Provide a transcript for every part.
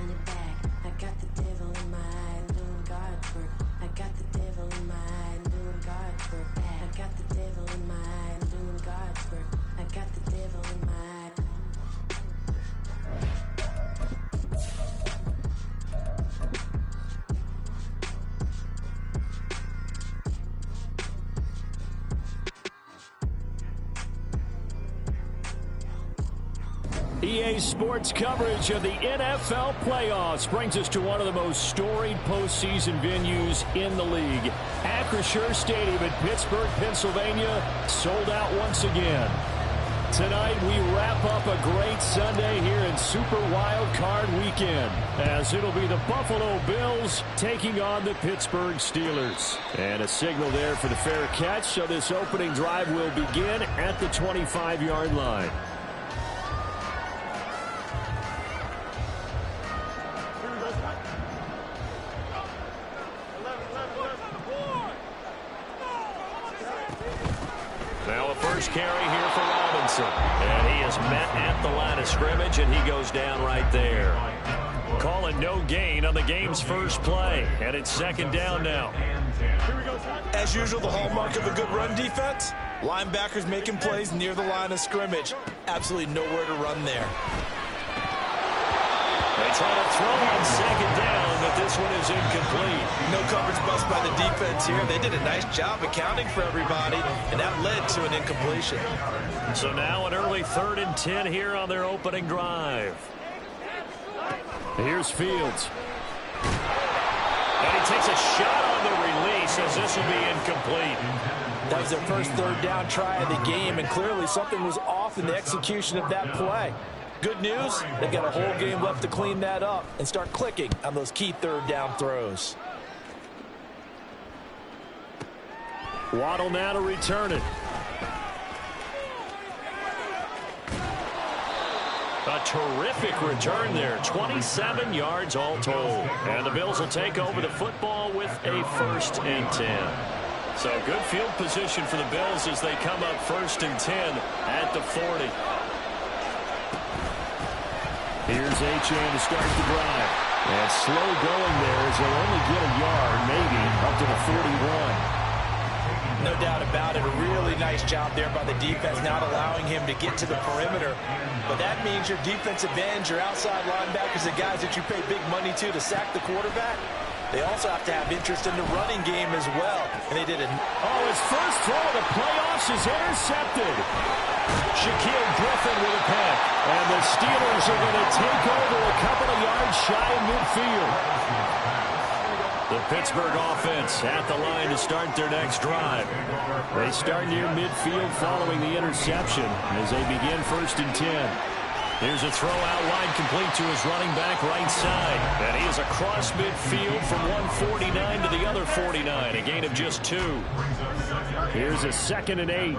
run it back. I got the devil in my eye, doing God's work. I got the devil in my eye, doing God's work. I got the devil in my eye, doing God's work. I got the devil in my eye. EA Sports coverage of the NFL playoffs brings us to one of the most storied postseason venues in the league. Acrisure Stadium in Pittsburgh, Pennsylvania, sold out once again. Tonight we wrap up a great Sunday here in Super Wild Card Weekend, as it'll be the Buffalo Bills taking on the Pittsburgh Steelers. And a signal there for the fair catch, so this opening drive will begin at the 25-yard line. Carry here for Robinson, and he is met at the line of scrimmage, and he goes down right there. Calling no gain on the game's first play, and it's second down now. As usual, the hallmark of a good run defense, linebackers making plays near the line of scrimmage. Absolutely nowhere to run there. They try to throw on second down, but this one is incomplete. No coverage bust by the defense here. They did a nice job accounting for everybody, and that led to an incompletion. So now an early 3rd and 10 here on their opening drive. Here's Fields. And he takes a shot on the release, as this will be incomplete. That was their first 3rd down try of the game, and clearly something was off in the execution of that play. Good news, they've got a whole game left to clean that up and start clicking on those key 3rd down throws. Waddle now to return it. A terrific return there. 27 yards all told. And the Bills will take over the football with a 1st and 10. So good field position for the Bills as they come up 1st and 10 at the 40. Here's Achane to start the drive. And slow going there as they'll only get a yard, maybe, up to the 41. No doubt about it. A really nice job there by the defense, not allowing him to get to the perimeter. But that means your defensive ends, your outside linebackers, the guys that you pay big money to sack the quarterback, they also have to have interest in the running game as well. And they did it. Oh, his first throw of the playoffs is intercepted. Shaquille Griffin with a pick. And the Steelers are going to take over a couple of yards shy of midfield. The Pittsburgh offense at the line to start their next drive. They start near midfield following the interception as they begin 1st and 10. Here's a throw out wide complete to his running back right side. And he is across midfield from one 49 to the other 49. A gain of just 2. Here's a 2nd and 8.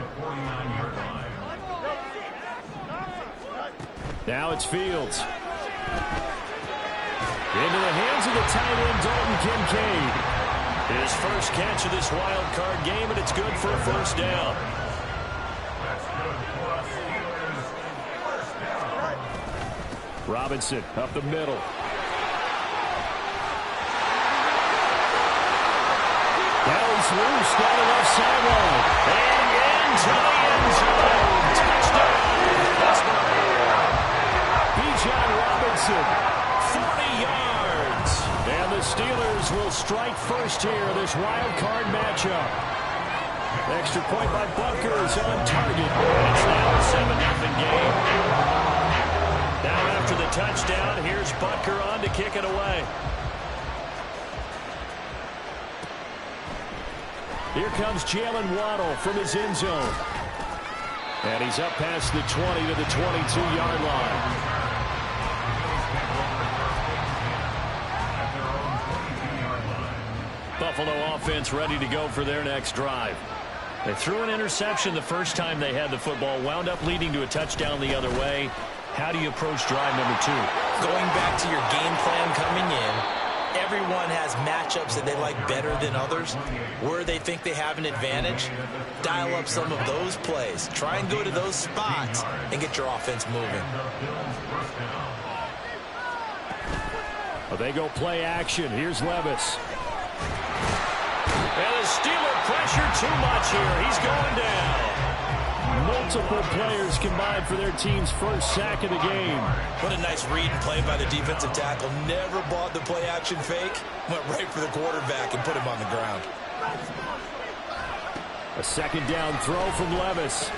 Now it's Fields. Into the hands of the tight end, Dalton Kincaid. His first catch of this wild card game, and it's good for a 1st down. Robinson up the middle. Now he's loose down the left sideline. And into the end zone. Touchdown. Bijan Robinson, 40 yards. And the Steelers will strike first here in this wild card matchup. Extra point by Butker is on target. And it's now a 7-0 game. Now after the touchdown, here's Butker on to kick it away. Here comes Jalen Waddle from his end zone. And he's up past the 20 to the 22-yard line. Buffalo offense ready to go for their next drive. They threw an interception the first time they had the football, wound up leading to a touchdown the other way. How do you approach drive number 2? Going back to your game plan coming in, everyone has matchups that they like better than others. Where they think they have an advantage, dial up some of those plays. Try and go to those spots and get your offense moving. Well, they go play action. Here's Levis. And the Steeler pressure too much here. He's going down. Multiple players combined for their team's first sack of the game. What a nice read and play by the defensive tackle. Never bought the play action fake. Went right for the quarterback and put him on the ground. A second down throw from Levis.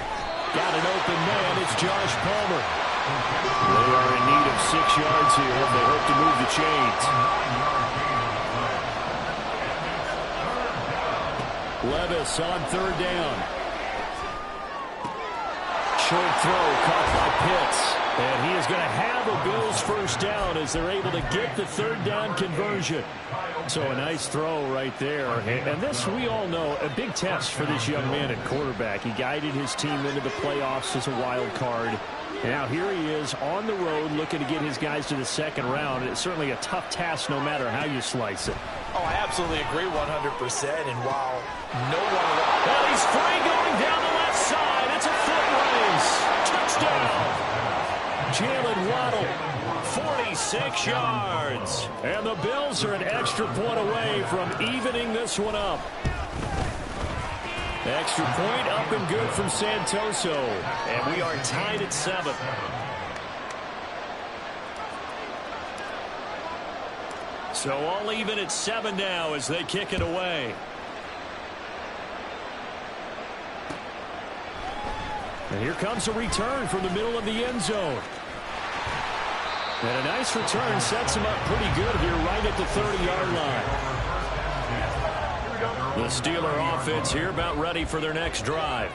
Got an open man. It's Josh Palmer. They are in need of 6 yards here if they hope to move the chains. Levis on third down. Short throw caught by Pitts. And he is going to have a Bills first down as they're able to get the third down conversion. So a nice throw right there. And this, we all know, a big test for this young man at quarterback. He guided his team into the playoffs as a wild card. And now here he is on the road looking to get his guys to the second round. It's certainly a tough task no matter how you slice it. Oh, I absolutely agree 100%. And while no one... Well, he's free going down the left side. It's a foot race. Touchdown. Jalen Waddle, 46 yards. And the Bills are an extra point away from evening this one up. Extra point up and good from Santoso. And we are tied at 7. So all even at 7 now as they kick it away. And here comes a return from the middle of the end zone. And a nice return sets him up pretty good here right at the 30-yard line. The Steeler offense here about ready for their next drive.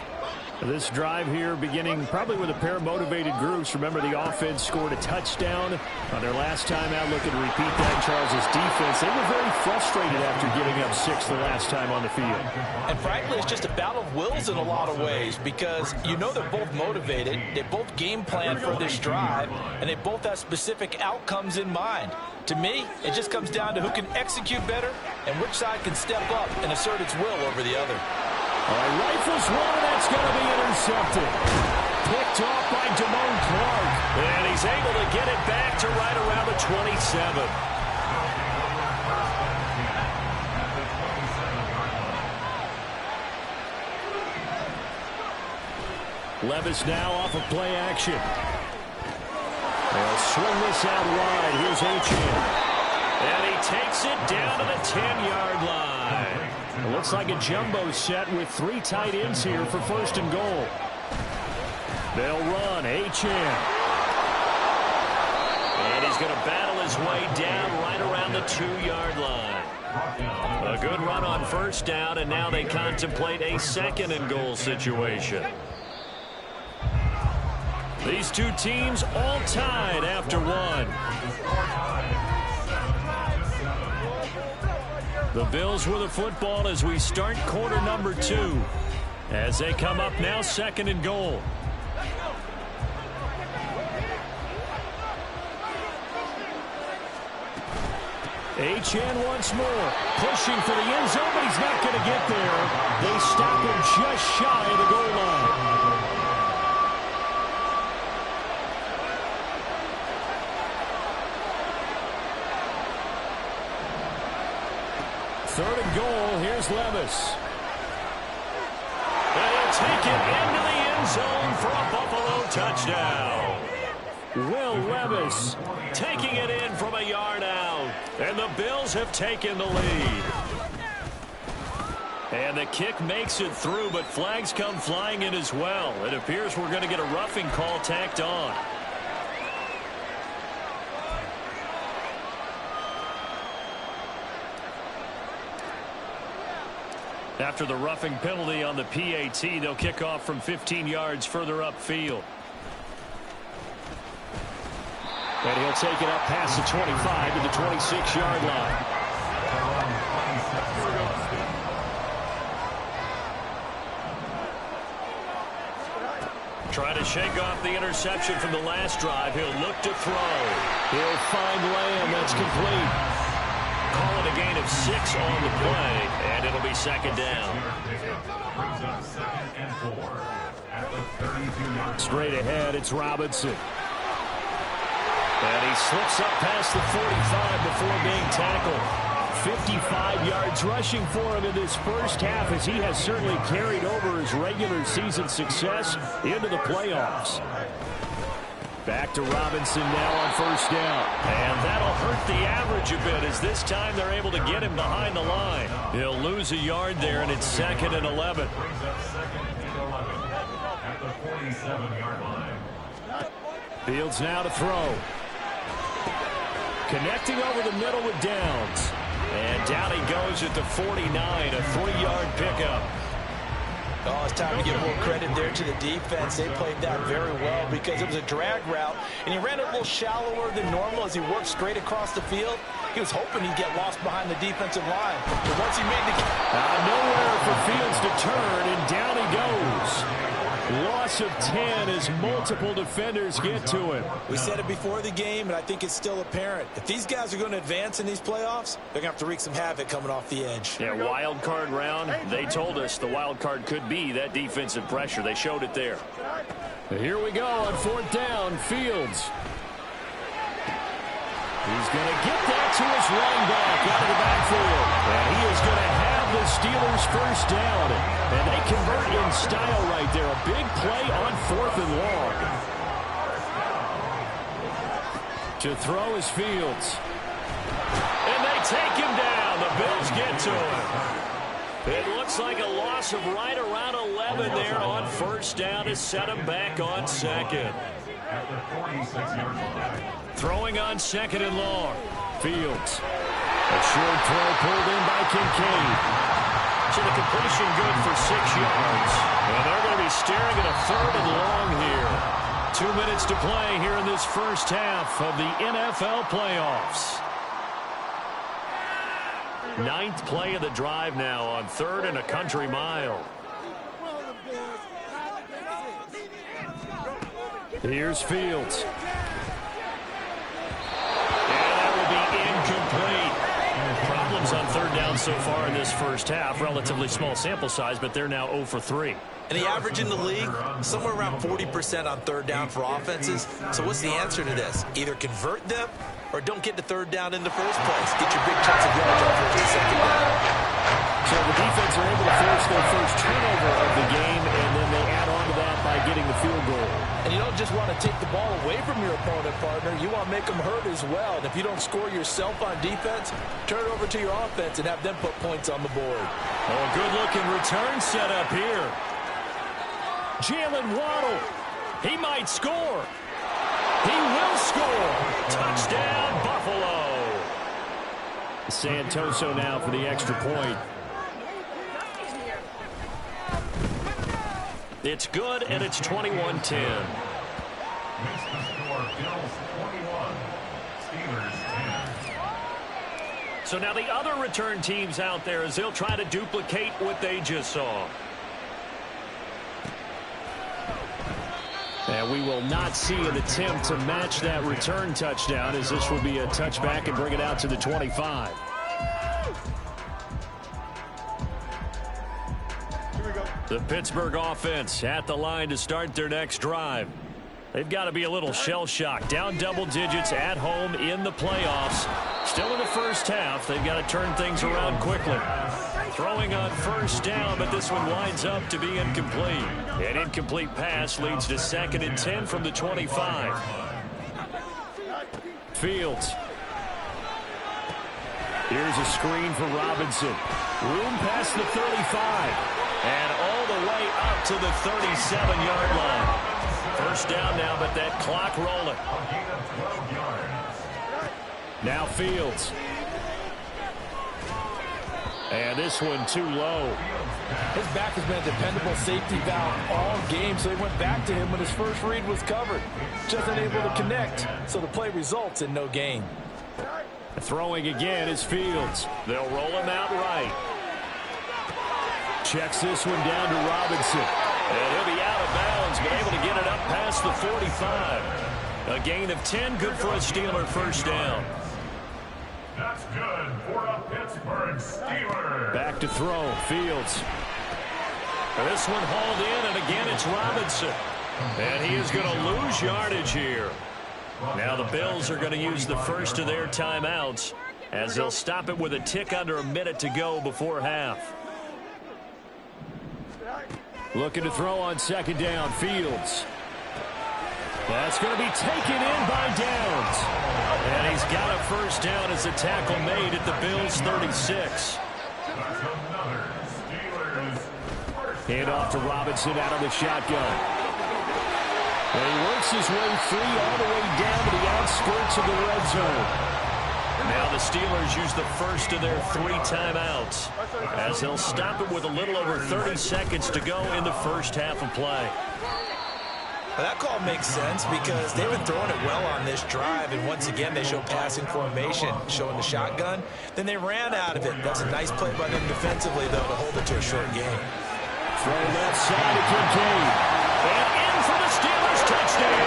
This drive here beginning probably with a pair of motivated groups. Remember, the offense scored a touchdown on their last time out. Looking to repeat that. Charles' defense, they were very frustrated after giving up 6 the last time on the field. And frankly, it's just a battle of wills in a lot of ways because you know they're both motivated. They both game plan for this drive, and they both have specific outcomes in mind. To me, it just comes down to who can execute better and which side can step up and assert its will over the other. Rifles one, and that's going to be intercepted. Picked off by Damone Clark. And he's able to get it back to right around the 27. Levis now off of play action. They'll swing this out wide. Here's Achane. And he takes it down to the 10-yard line. It looks like a jumbo set with 3 tight ends here for first and goal. They'll run. Achane. And he's going to battle his way down right around the 2-yard line. A good run on first down, and now they contemplate a second and goal situation. These two teams all tied after 1. The Bills with the football as we start quarter number 2. As they come up now, second and goal. Achane once more. Pushing for the end zone, but he's not going to get there. They stop him just shy of the goal line. Third and goal, here's Levis. And he'll take it into the end zone for a Buffalo touchdown. Will Levis taking it in from a yard out. And the Bills have taken the lead. And the kick makes it through, but flags come flying in as well. It appears we're going to get a roughing call tacked on. After the roughing penalty on the PAT, they'll kick off from 15 yards further upfield. And he'll take it up past the 25 to the 26-yard line. Trying to shake off the interception from the last drive. He'll look to throw. He'll find Lamb. That's complete. Call it a gain of 6 on the play, and it'll be second down. Straight ahead, it's Robinson. And he slips up past the 45 before being tackled. 55 yards rushing for him in this first half, as he has certainly carried over his regular season success into the playoffs. Back to Robinson now on first down. And that'll hurt the average a bit, as this time they're able to get him behind the line. He'll lose a yard there, and it's 2nd and 11. Fields now to throw. Connecting over the middle with Downs. And down he goes at the 49, a 3-yard pickup. Oh, it's time to give more credit there to the defense. They played that very well because it was a drag route, and he ran it a little shallower than normal as he worked straight across the field. He was hoping he'd get lost behind the defensive line. But once he made the... nowhere for Fields to turn, and down he goes. Loss of 10 as multiple defenders get to him. We said it before the game, and I think it's still apparent. If these guys are going to advance in these playoffs, they're going to have to wreak some havoc coming off the edge. Yeah, wild card round. They told us the wild card could be that defensive pressure. They showed it there. Here we go on 4th down. Fields. He's going to get that to his running back out of the backfield. And he is going to have the Steelers first down. And they convert in style right there. A big play on 4th and long. To throw is Fields. And they take him down. The Bills get to him. It looks like a loss of right around 11 there on first down to set him back on 2nd. Throwing on 2nd and long. Fields. A short throw pulled in by Kincaid. So the completion good for 6 yards. And they're going to be staring at a 3rd and long here. 2 minutes to play here in this first half of the NFL playoffs. 9th play of the drive now on 3rd and a country mile. Here's Fields. And that will be incomplete. Problems on 3rd down so far in this first half. Relatively small sample size, but they're now 0 for 3. And the average in the league, somewhere around 40% on 3rd down for offenses. So what's the answer to this? Either convert them or don't get to 3rd down in the first place. Get your big chunks of yards on 1st and 2nd down. So the defense are able to force their first turnover of the game, and then they add on to that by getting the field goal. And you don't just want to take the ball away from your opponent, partner. You want to make them hurt as well. And if you don't score yourself on defense, turn it over to your offense and have them put points on the board. Oh, a good-looking return set up here. Jalen Waddle. He might score. He will score. Touchdown, Buffalo. Santoso now for the extra point. It's good, and it's 21-10. So now the other return teams out there as they'll try to duplicate what they just saw. And we will not see an attempt to match that return touchdown, as this will be a touchback and bring it out to the 25. The Pittsburgh offense at the line to start their next drive. They've got to be a little shell-shocked. Down double digits at home in the playoffs. Still in the first half. They've got to turn things around quickly. Throwing on first down, but this one winds up to be incomplete. An incomplete pass leads to 2nd and 10 from the 25. Fields. Here's a screen for Robinson. Room past the 35. And all the way up to the 37-yard line. First down now, but that clock rolling. Now Fields. And this one too low. His back has been a dependable safety valve all game, so they went back to him when his first read was covered. Just unable to connect, so the play results in no gain. Throwing again is Fields. They'll roll him out right. Checks this one down to Robinson. And he'll be out of bounds, but able to get it up past the 45. A gain of 10, good for a Steeler first down. That's good for a Pittsburgh Steelers. Back to throw, Fields. This one hauled in, and again it's Robinson. And he is going to lose yardage here. Now the Bills are going to use the first of their timeouts as they'll stop it with a tick under a minute to go before half. Looking to throw on second down, Fields. That's going to be taken in by Downs. And he's got a first down as a tackle made at the Bills' 36. Hand off to Robinson out of the shotgun. And he works his way free all the way down to the outskirts of the red zone. Now the Steelers use the first of their 3 timeouts as they'll stop it with a little over 30 seconds to go in the first half of play. Well, that call makes sense because they've been throwing it well on this drive, and once again they show passing formation, showing the shotgun. Then they ran out of it. That's a nice play by them defensively, though, to hold it to a short game. Throw left side to Kincaid. And in for the Steelers touchdown.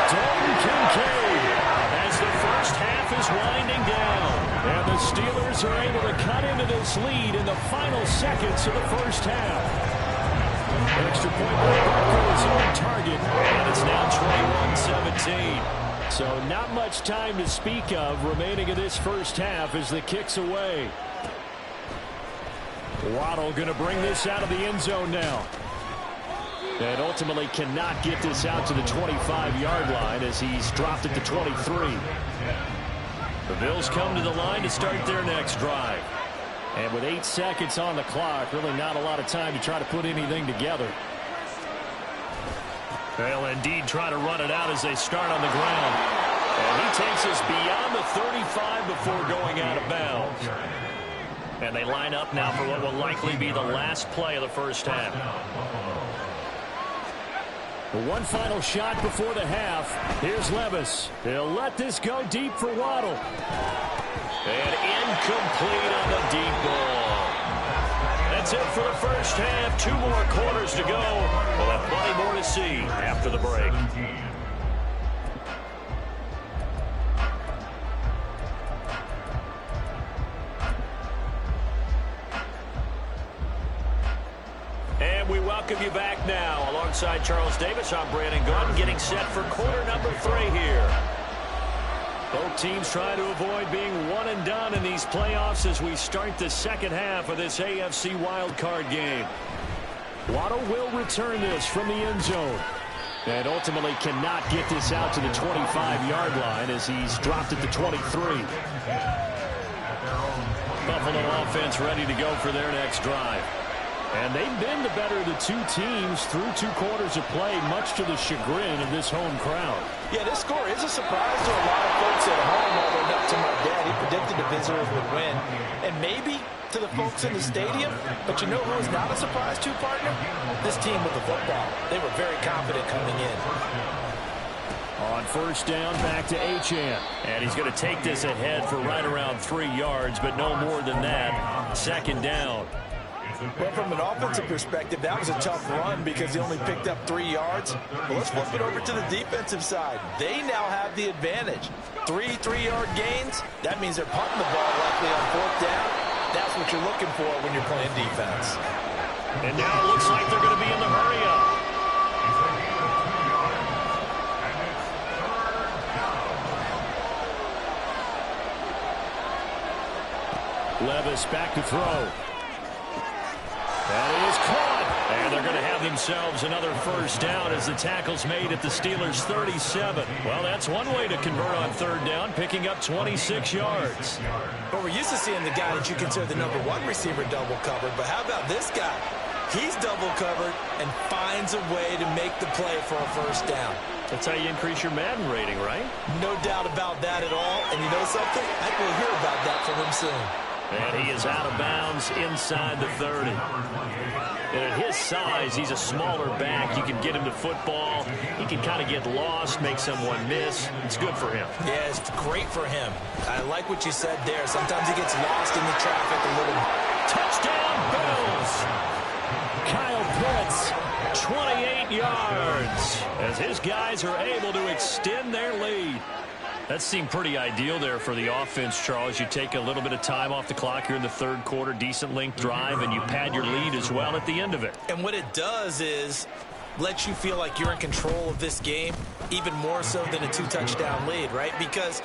Dalton Kincaid as the first half is winding down. And the Steelers are able to cut into this lead in the final seconds of the first half. Extra point by Barker is on target. And it's now 21-17. So not much time to speak of remaining in this first half as the kick's away. Waddle going to bring this out of the end zone now. And ultimately cannot get this out to the 25-yard line as he's dropped it to 23. The Bills come to the line to start their next drive. And with 8 seconds on the clock, really not a lot of time to try to put anything together. They'll indeed try to run it out as they start on the ground. And he takes us beyond the 35 before going out of bounds. And they line up now for what will likely be the last play of the first half. One final shot before the half. Here's Levis. He'll let this go deep for Waddle. And incomplete on the deep ball. That's it for the first half. 2 more quarters to go. We'll have plenty more to see after the break. And we welcome you back now. Alongside Charles Davis, I'm Brandon Gordon, getting set for quarter number 3 here. Both teams trying to avoid being one and done in these playoffs as we start the second half of this AFC wildcard game. Waddle will return this from the end zone. And ultimately cannot get this out to the 25-yard line as he's dropped it to 23. Buffalo offense ready to go for their next drive. And they've been the better of the 2 teams through 2 quarters of play, much to the chagrin of this home crowd. Yeah, this score is a surprise to a lot of folks at home, although not to my dad. He predicted the visitors would win. And maybe to the folks in the stadium, but you know who is not a surprise to, partner? This team with the football. They were very confident coming in. On first down, back to Achane. And he's going to take this ahead for right around 3 yards, but no more than that. Second down. Well, from an offensive perspective, that was a tough run because he only picked up 3 yards. Well, let's flip it over to the defensive side. They now have the advantage. 3 3-yard gains. That means they're punting the ball likely on 4th down. That's what you're looking for when you're playing defense. And now it looks like they're going to be in the hurry-up. Levis back to throw. That is caught. And they're going to have themselves another first down as the tackle's made at the Steelers' 37. Well, that's one way to convert on 3rd down, picking up 26 yards. But we're used to seeing the guy that you consider the number 1 receiver double covered. But how about this guy? He's double covered and finds a way to make the play for a first down. That's how you increase your Madden rating, right? No doubt about that at all. And you know something? I think we'll hear about that from him soon. And he is out of bounds inside the 30. And at his size, he's a smaller back. You can get him to football. He can kind of get lost, make someone miss. It's good for him. Yeah, it's great for him. I like what you said there. Sometimes he gets lost in the traffic a little. Touchdown, Bills! Kyle Pitts, 28 yards, as his guys are able to extend their lead. That seemed pretty ideal there for the offense, Charles. You take a little bit of time off the clock here in the 3rd quarter, decent length drive, and you pad your lead as well at the end of it. And what it does is lets you feel like you're in control of this game, even more so than a 2-touchdown lead, right? Because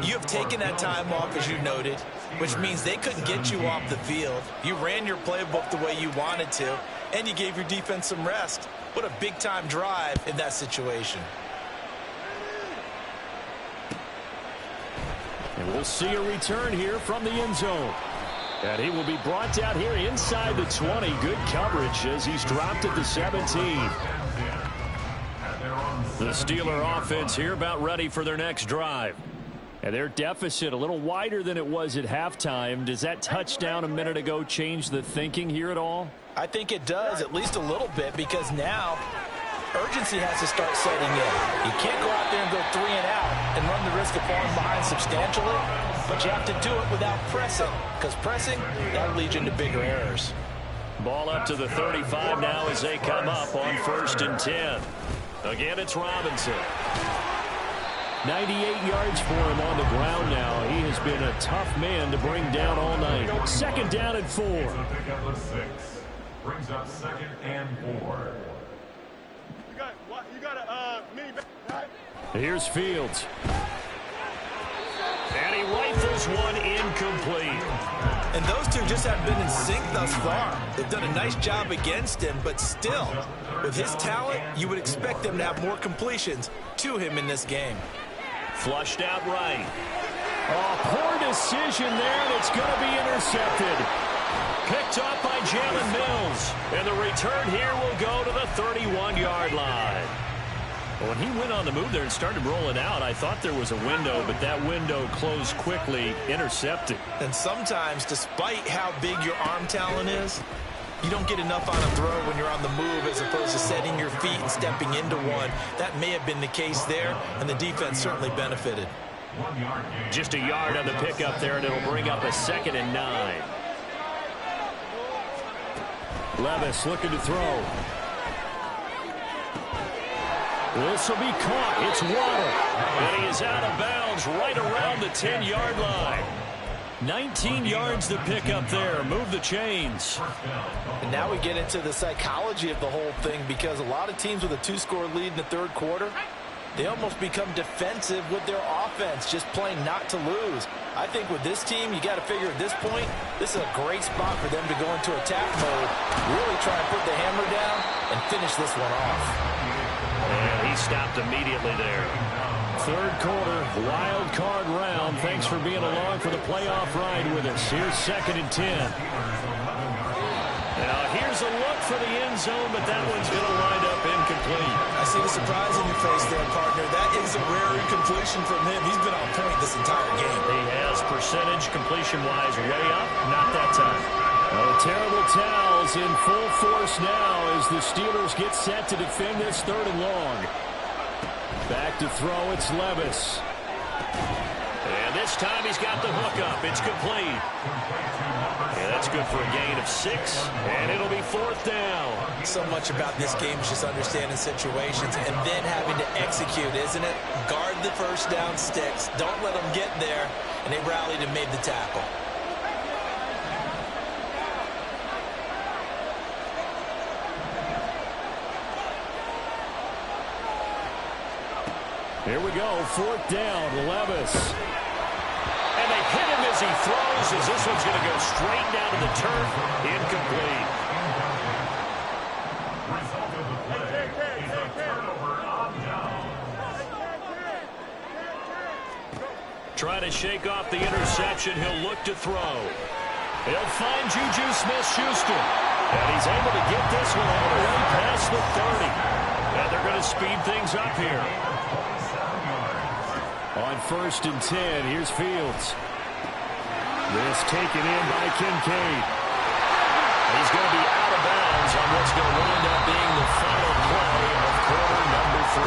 you have taken that time off, as you noted, which means they couldn't get you off the field. You ran your playbook the way you wanted to, and you gave your defense some rest. What a big-time drive in that situation. And we'll see a return here from the end zone. And he will be brought down here inside the 20. Good coverage as he's dropped at the 17. The Steeler offense here about ready for their next drive. And their deficit a little wider than it was at halftime. Does that touchdown a minute ago change the thinking here at all? I think it does, at least a little bit, because now urgency has to start setting in. You can't go out there and go 3 and out and run the risk of falling behind substantially, but you have to do it without pressing, because pressing, that'll lead you into bigger errors. Ball up to the 35 now as they come up on 1st and 10. Again, it's Robinson. 98 yards for him on the ground now. He has been a tough man to bring down all night. 2nd down and 4. Brings up 2nd and 4. Here's Fields. And he rifles one incomplete. And those two just haven't been in sync thus far. They've done a nice job against him, but still, with his talent, you would expect them to have more completions to him in this game. Flushed out right. Oh, poor decision there, and it's going to be intercepted. Picked up by Jalen Mills. And the return here will go to the 31-yard line. When he went on the move there and started rolling out, I thought there was a window, but that window closed quickly, intercepted. And sometimes, despite how big your arm talent is, you don't get enough on a throw when you're on the move as opposed to setting your feet and stepping into one. That may have been the case there, and the defense certainly benefited. Just a yard on the pickup there, and it'll bring up a 2nd and 9. Levis looking to throw. This will be caught. It's Waddle. And he is out of bounds right around the 10-yard line. 19 yards to pick up there. Move the chains. And now we get into the psychology of the whole thing, because a lot of teams with a 2-score lead in the 3rd quarter, they almost become defensive with their offense, just playing not to lose. I think with this team, you got to figure at this point, this is a great spot for them to go into attack mode, really try and put the hammer down and finish this one off. And he stopped immediately there. 3rd quarter, wild card round. Thanks for being along for the playoff ride with us. Here's 2nd and 10. Now here's a look for the end zone, but that one's going to wind up incomplete. I see the surprise in your face there, partner. That is a rare incompletion from him. He's been on point this entire game. He has percentage completion-wise way up. Not that time. Oh, terrible towels in full force now as the Steelers get set to defend this 3rd and long. Back to throw, it's Levis. And this time he's got the hook up. It's complete. And that's good for a gain of 6, and it'll be 4th down. So much about this game is just understanding situations and then having to execute, isn't it? Guard the 1st down sticks. Don't let them get there. And they rallied and made the tackle. Here we go, 4th down, Levis. And they hit him as he throws, as this one's going to go straight down to the turf. Incomplete. Result of the play is a turnover on down. Trying to shake off the interception, he'll look to throw. He'll find Juju Smith-Schuster. And he's able to get this one all the way past the 30. And they're going to speed things up here. On 1st and 10, here's Fields. This taken in by Kincaid. He's going to be out of bounds on what's going to wind up being the final play of quarter number 3.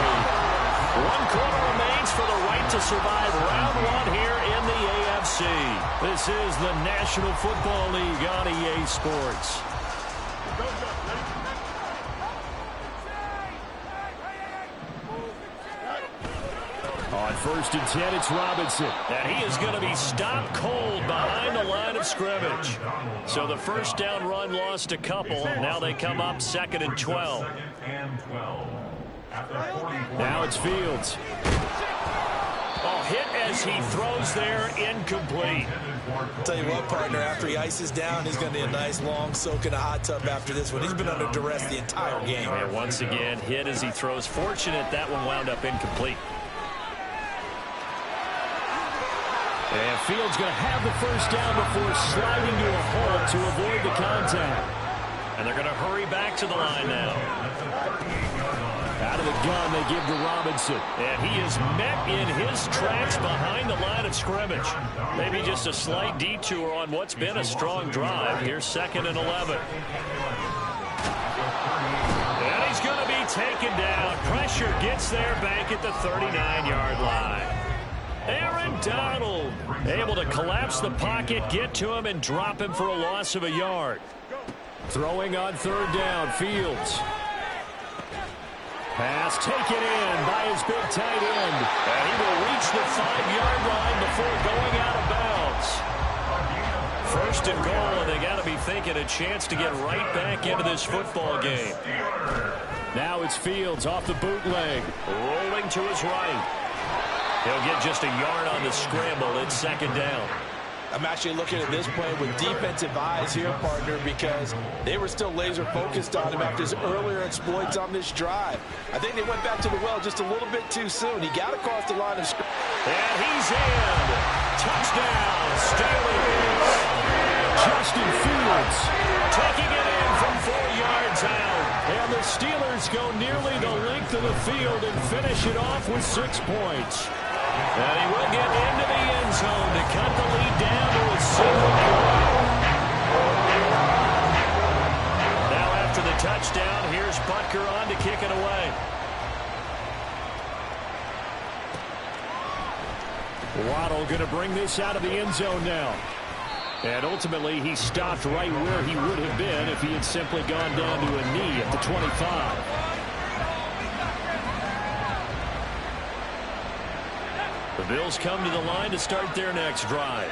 1 quarter remains for the right to survive round 1 here in the AFC. This is the National Football League on EA Sports. On first and 10, it's Robinson. And he is going to be stopped cold behind the line of scrimmage. So the first down run lost a couple. Now they come up 2nd and 12. Now it's Fields. Oh, hit as he throws there, incomplete. I'll tell you what, partner, after he ices down, he's going to need a nice long soak in a hot tub after this one. He's been under duress the entire game. And once again, hit as he throws. Fortunate that one wound up incomplete. And Fields going to have the first down before sliding to a hole to avoid the contact. And they're going to hurry back to the line now. Out of the gun, they give to Robinson. And he is met in his tracks behind the line of scrimmage. Maybe just a slight detour on what's been a strong drive. Here's 2nd and 11. And he's going to be taken down. Pressure gets there back at the 39-yard line. Aaron Donald able to collapse the pocket, get to him, and drop him for a loss of a yard. Throwing on 3rd down, Fields. Pass taken in by his big tight end. And he will reach the 5-yard line before going out of bounds. 1st and goal, and they got to be thinking a chance to get right back into this football game. Now it's Fields off the bootleg. Rolling to his right. He'll get just a yard on the scramble. It's 2nd down. I'm actually looking at this play with defensive eyes here, partner, because they were still laser focused on him after his earlier exploits on this drive. I think they went back to the well just a little bit too soon. He got across the line of scrimmage. And he's in. Touchdown, Steelers. Justin Fields taking it in from 4 yards out. And the Steelers go nearly the length of the field and finish it off with 6 points. And he will get into the end zone to cut the lead down to a single point. Now after the touchdown, here's Butker on to kick it away. Waddle going to bring this out of the end zone now. And ultimately, he stopped right where he would have been if he had simply gone down to a knee at the 25. The Bills come to the line to start their next drive.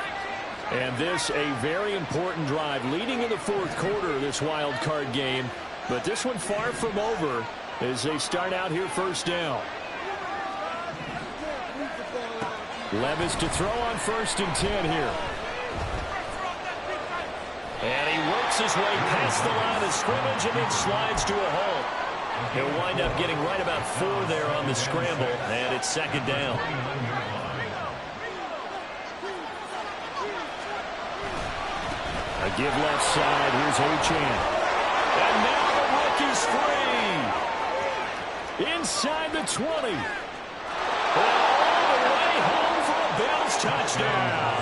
And this a very important drive leading in the 4th quarter of this wild card game. But this one far from over as they start out here 1st down. Levis to throw on 1st and 10 here. And he works his way past the line of scrimmage and then slides to a halt. He'll wind up getting right about 4 there on the scramble, and it's 2nd down. A give left side. Here's Achane. And now the rookie's free. Inside the 20. All the way home for a Bills touchdown.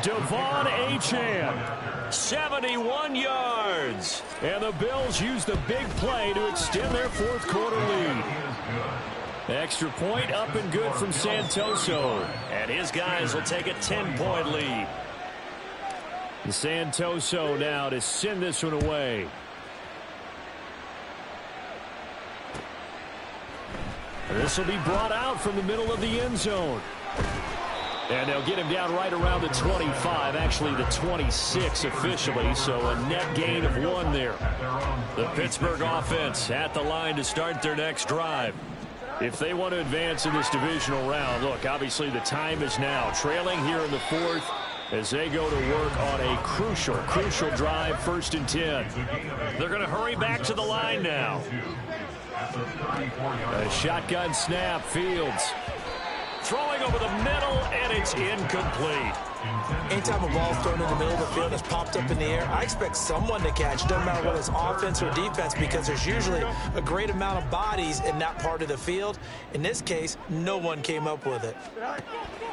Devon Achane, 71 yards. And the Bills use the big play to extend their 4th quarter lead. Extra point up and good from Santoso. And his guys will take a 10-point lead. Santoso now to send this one away. This will be brought out from the middle of the end zone. And they'll get him down right around the 25, actually the 26 officially, so a net gain of 1 there. The Pittsburgh offense at the line to start their next drive. If they want to advance in this divisional round, look, obviously the time is now. Trailing here in the 4th as they go to work on a crucial drive, 1st and 10. They're going to hurry back to the line now. A shotgun snap, Fields. Throwing over the middle, and it's incomplete. Anytime a ball's thrown in the middle of the field that's popped up in the air, I expect someone to catch. Doesn't matter whether it's offense or defense, because there's usually a great amount of bodies in that part of the field. In this case, no one came up with it.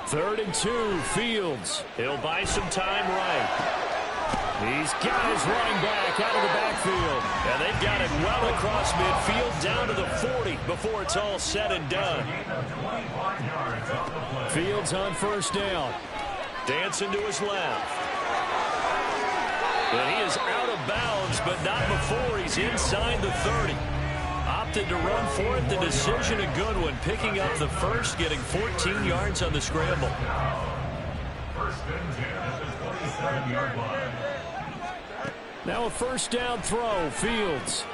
3rd and 2, Fields. He'll buy some time right. He's got his running back out of the backfield. And they've got it well across midfield down to the 40 before it's all said and done. Fields on 1st down. Dancing to his left. And he is out of bounds, but not before he's inside the 30. opted to run for it. The decision a good one. Picking up the first, getting 14 yards on the scramble. First and 10 at the 27-yard line. Now a first down throw. Fields.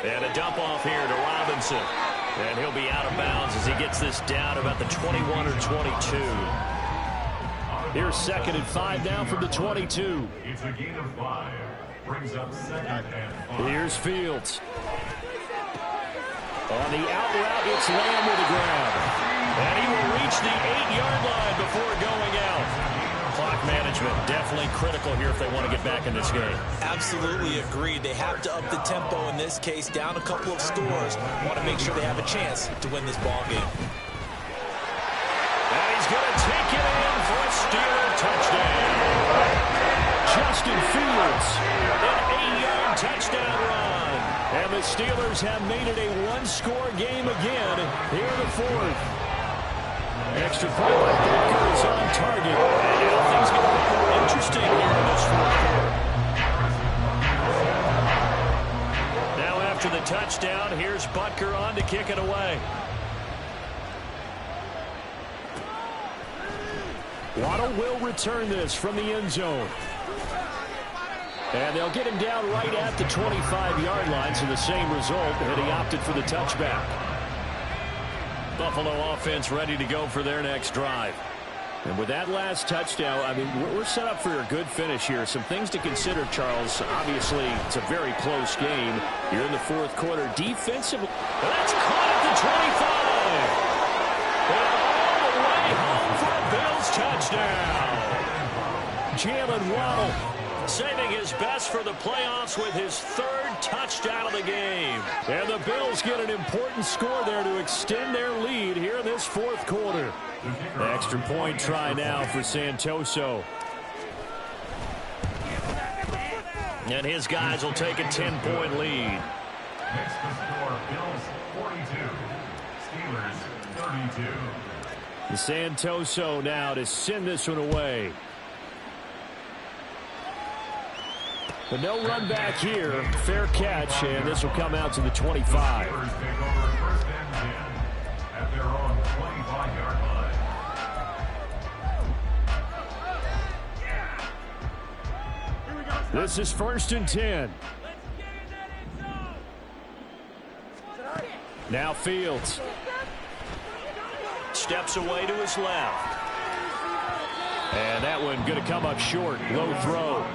And a dump off here to Robinson. And he'll be out of bounds as he gets this down about the 21 or 22. Here's 2nd and 5 now from the 22. It's a gain of 5. Brings up 2nd and 5. Here's Fields. On the out route, it's Lamb with a grab. And he will reach the 8-yard line before going out. Clock management definitely critical here if they want to get back in this game. Absolutely agreed. They have to up the tempo in this case, down a couple of scores. Want to make sure they have a chance to win this ball game. And he's going to take it in for a Steeler touchdown. Justin Fields. An 8-yard touchdown run. And the Steelers have made it a one-score game again here in the 4th. Extra point by Booker is on target. And now things get a bit more interesting here in this 4th quarter. Now after the touchdown, here's Butker on to kick it away. Waddle will return this from the end zone. And they'll get him down right at the 25-yard line, so the same result, and he opted for the touchback. Buffalo offense ready to go for their next drive. And with that last touchdown, I mean, we're set up for a good finish here. Some things to consider, Charles. Obviously, it's a very close game. You're in the 4th quarter. Defensively, that's caught at the 25. And all the way home for a Bills touchdown. Jalen Waddle saving his best for the playoffs with his 3rd touchdown of the game. and the Bills get an important score there to extend their lead here in this 4th quarter. Extra point try now for Santoso. And his guys will take a 10-point lead. Next to score, Bills 42. Steelers 32. Santoso now to send this one away. But no run back here. Fair catch, and this will come out to the 25. Steelers take over 1st and 10 at their own 25-yard line. This is 1st and 10. Now Fields. Steps away to his left. And that one going to come up short. Low throw.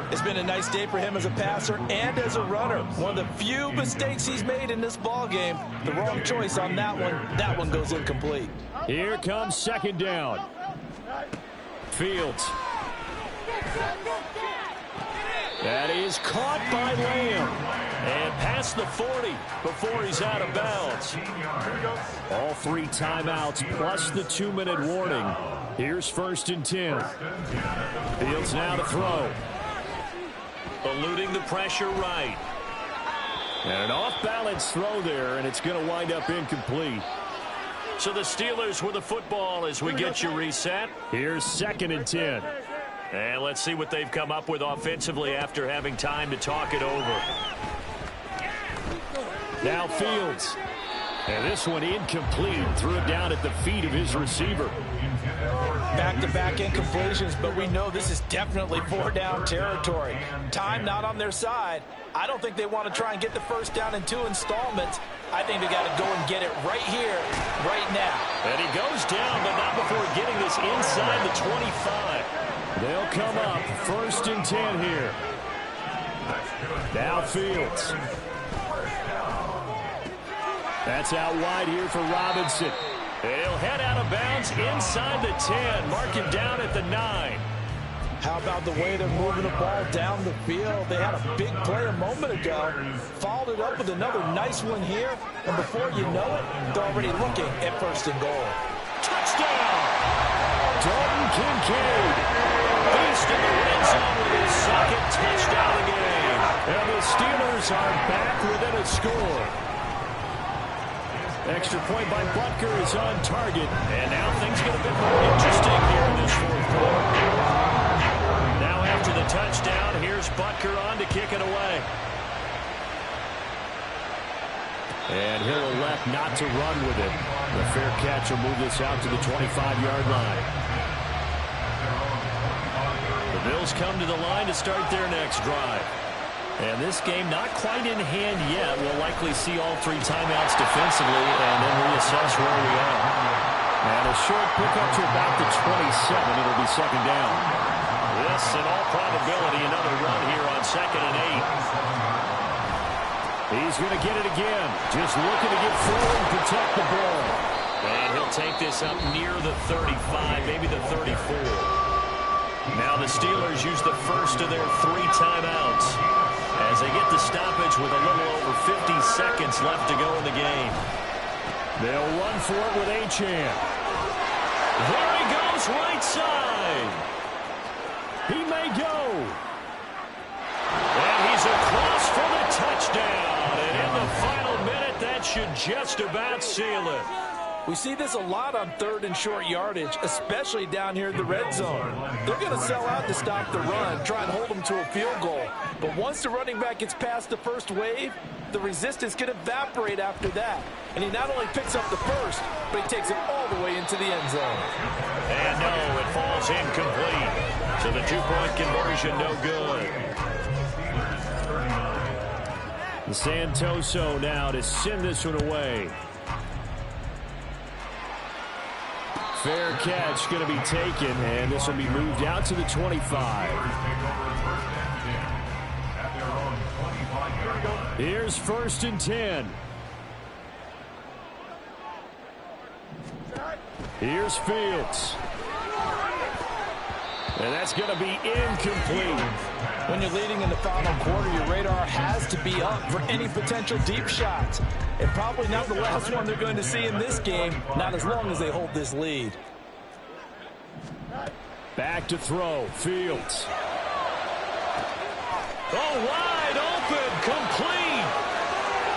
It's been a nice day for him as a passer and as a runner. One of the few mistakes he's made in this ball game. The wrong choice on that one. That one goes incomplete. Here comes 2nd down. Fields. That is caught by Lamb. And past the 40 before he's out of bounds. All 3 timeouts plus the 2-minute warning. Here's 1st and 10. Fields now to throw. Eluding the pressure right. And an off-balance throw there, and it's going to wind up incomplete. So the Steelers with the football as we get you reset. Here's 2nd and 10. And let's see what they've come up with offensively after having time to talk it over. Now Fields. And this one incomplete. Threw it down at the feet of his receiver. Back-to-back incompletions, but we know this is definitely 4-down territory. Time not on their side. I don't think they want to try and get the first down in 2 installments. I think they got to go and get it right here, right now. And he goes down, but not before getting this inside the 25. They'll come up 1st and 10 here. Now Fields. That's out wide here for Robinson. He'll head out of bounds inside the 10. Mark him down at the 9. How about the way they're moving the ball down the field? They had a big play a moment ago. Followed it up with another nice one here. And before you know it, they're already looking at 1st and goal. Touchdown! Dalton Kincaid. Beast in the red zone with his 2nd touchdown of the game. And the Steelers are back within a score. Extra point by Butker is on target. And now things get a bit more interesting here in this 4th quarter. Now after the touchdown, here's Butker on to kick it away. And he'll elect not to run with it. The fair catch will move this out to the 25-yard line. The Bills come to the line to start their next drive. And this game not quite in hand yet. We'll likely see all 3 timeouts defensively and then reassess where we are. And a short pickup to about the 27. It'll be second down. This, in all probability, another run here on 2nd and 8. He's going to get it again. Just looking to get forward and protect the ball. And he'll take this up near the 35, maybe the 34. Now the Steelers use the first of their 3 timeouts as they get the stoppage with a little over 50 seconds left to go in the game. They'll run for it with Achane. There he goes, right side. He may go. And he's across for the touchdown. And in the final minute, that should just about seal it. We see this a lot on 3rd and short yardage, especially down here in the red zone. They're going to sell out to stop the run, try and hold them to a field goal. But once the running back gets past the first wave, the resistance can evaporate after that. And he not only picks up the first, but he takes it all the way into the end zone. And no, it falls incomplete. So the 2-point conversion, no good. Santoso now to send this one away. Fair catch going to be taken, and this will be moved out to the 25. Here's 1st and 10. Here's Fields. And that's going to be incomplete. When you're leading in the final quarter, your radar has to be up for any potential deep shots. And probably not the last one they're going to see in this game, not as long as they hold this lead. Back to throw, Fields. Oh, wide open, complete.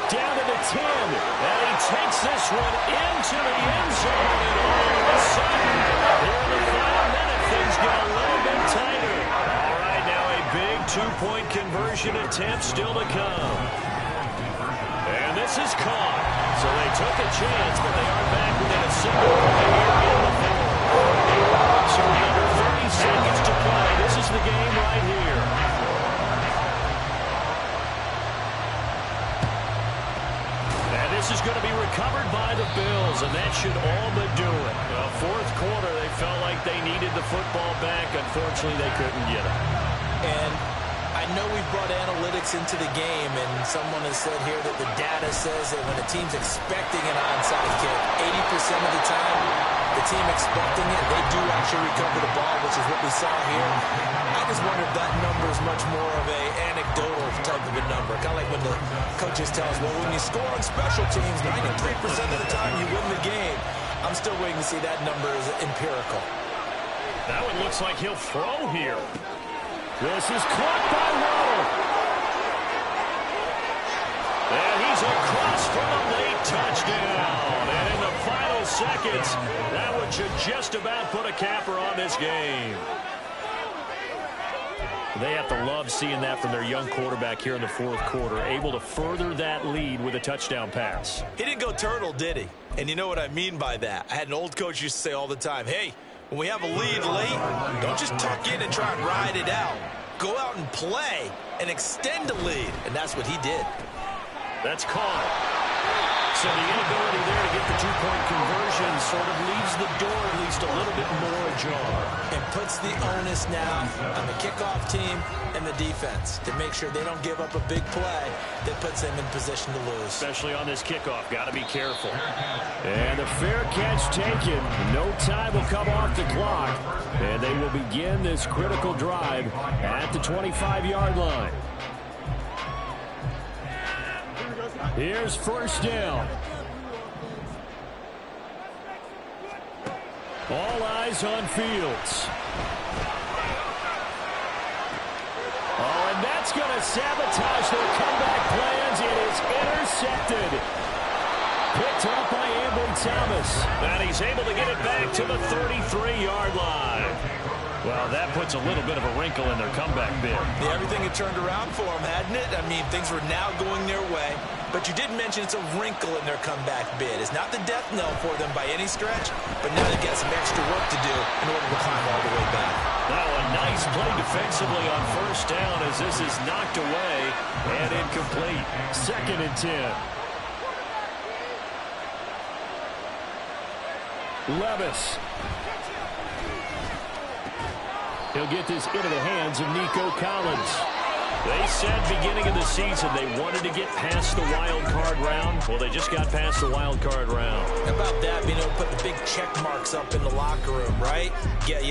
Down to the 10, and he takes this one into the end zone. And all of a sudden, here in the final minute, things get a little bit tighter. All right, now a big 2-point conversion attempt still to come. And this is caught. So they took a chance, but they are back within a single point here in the fourth. So under 30 seconds to play. This is the game right here. And this is going to be recovered by the Bills, and that should all but do it. Fourth quarter, they felt like they needed the football back. Unfortunately, they couldn't get it. And I know we've brought analytics into the game, and someone has said here that the data says that when a team's expecting an onside kick, 80% of the time, the team expecting it, they do actually recover the ball, which is what we saw here. I just wonder if that number is much more of a anecdotal type of a number. Kind of like when the coaches tell us, well, when you score on special teams, 93% of the time you win the game. I'm still waiting to see that number is empirical. That one looks like he'll throw here. This is caught by Waddle. And he's across for a late touchdown. And in the final seconds, that one should just about put a capper on this game. They have to love seeing that from their young quarterback here in the fourth quarter, able to further that lead with a touchdown pass. He didn't go turtle, did he? And you know what I mean by that. I had an old coach used to say all the time, hey, when we have a lead late, don't just tuck in and try and ride it out. Go out and play and extend the lead. And that's what he did. That's caught. So the inability there to get the 2-point conversion sort of leaves the door at least a little bit more ajar. And puts the onus now on the kickoff team and the defense to make sure they don't give up a big play that puts them in position to lose. Especially on this kickoff. Got to be careful. And the fair catch taken. No time will come off the clock. And they will begin this critical drive at the 25-yard line. Here's first down. All eyes on Fields. Oh, and that's going to sabotage their comeback plans. It is intercepted. Picked up by Ambry Thomas. And he's able to get it back to the 33-yard line. Well, that puts a little bit of a wrinkle in their comeback bid. Yeah, everything had turned around for them, hadn't it? I mean, things were now going their way. But you did mention it's a wrinkle in their comeback bid. It's not the death knell for them by any stretch, but now they've got some extra work to do in order to climb all the way back. Now a nice play defensively on first down as this is knocked away and incomplete. 2nd and 10. Levis. He'll get this into the hands of Nico Collins. They said beginning of the season they wanted to get past the wild card round. Well, they just got past the wild card round. How about that, being able to put the big check marks up in the locker room, right? Get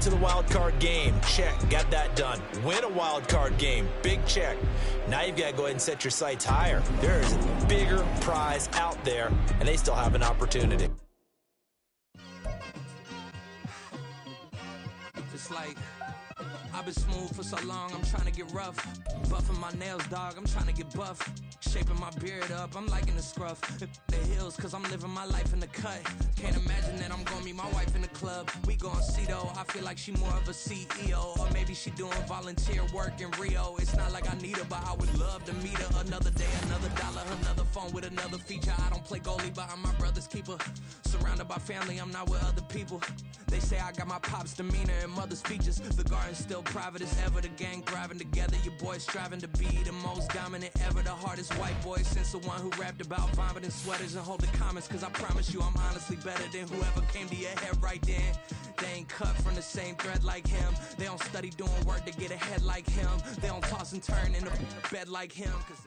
to the wild card game. Check. Got that done. Win a wild card game. Big check. Now you've got to go ahead and set your sights higher. There is a bigger prize out there, and they still have an opportunity. It's like I've been smooth for so long, I'm trying to get rough. Buffing my nails, dog, I'm trying to get buff. Shaping my beard up, I'm liking the scruff. The hills, cause I'm living my life in the cut. Can't imagine that I'm gonna meet my wife in the club. We gon' see though, I feel like she more of a CEO. Or maybe she doing volunteer work in Rio. It's not like I need her, but I would love to meet her. Another day, another dollar, another phone with another feature. I don't play goalie, but I'm my brother's keeper. Surrounded by family, I'm not with other people. They say I got my pop's demeanor and mother's features. The garden's still private as ever. The gang thriving together. Your boys striving to be the most dominant ever. The hardest white boy since the one who rapped about vomiting sweaters and holding comments. Cause I promise you I'm honestly better than whoever came to your head right then. They ain't cut from the same thread like him. They don't study doing work to get ahead like him. They don't toss and turn in the bed like him. Cause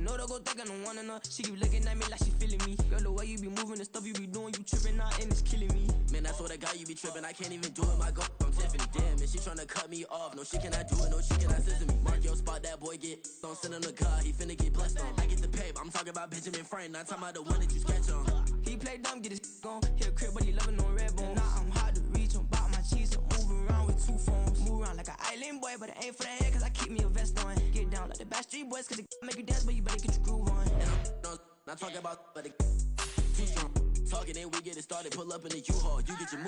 no, don't go think I don't wanna know. She keep looking at me like she feeling me. Girl, the way you be moving, the stuff you be doing, you tripping out and it's killing me. Man, that's what I got, you be tripping. I can't even do it, my girl. I'm Tiffany, damn, and she tryna cut me off. No shit, can I do it? No shit, can I scissor me? Mark your spot, that boy get. Don't send him the car, he finna get blessed on. I get the paper, I'm talking about Benjamin Franklin. Not talking about the one that you sketch on. He play dumb, get his gone. Hit a crib, but he loving on red bone. Now I'm hard to reach, I'm bout my cheese. I'm moving around with 2 phones. Move around like an island boy, but it ain't for the head, cause I keep me a vest on. Get down like the Backstreet Boys, cause it make you dance, but you better get your groove on. And I'm not talking about, but it too strong. Talking, then we get it started. Pull up in the U-Haul, you get your move.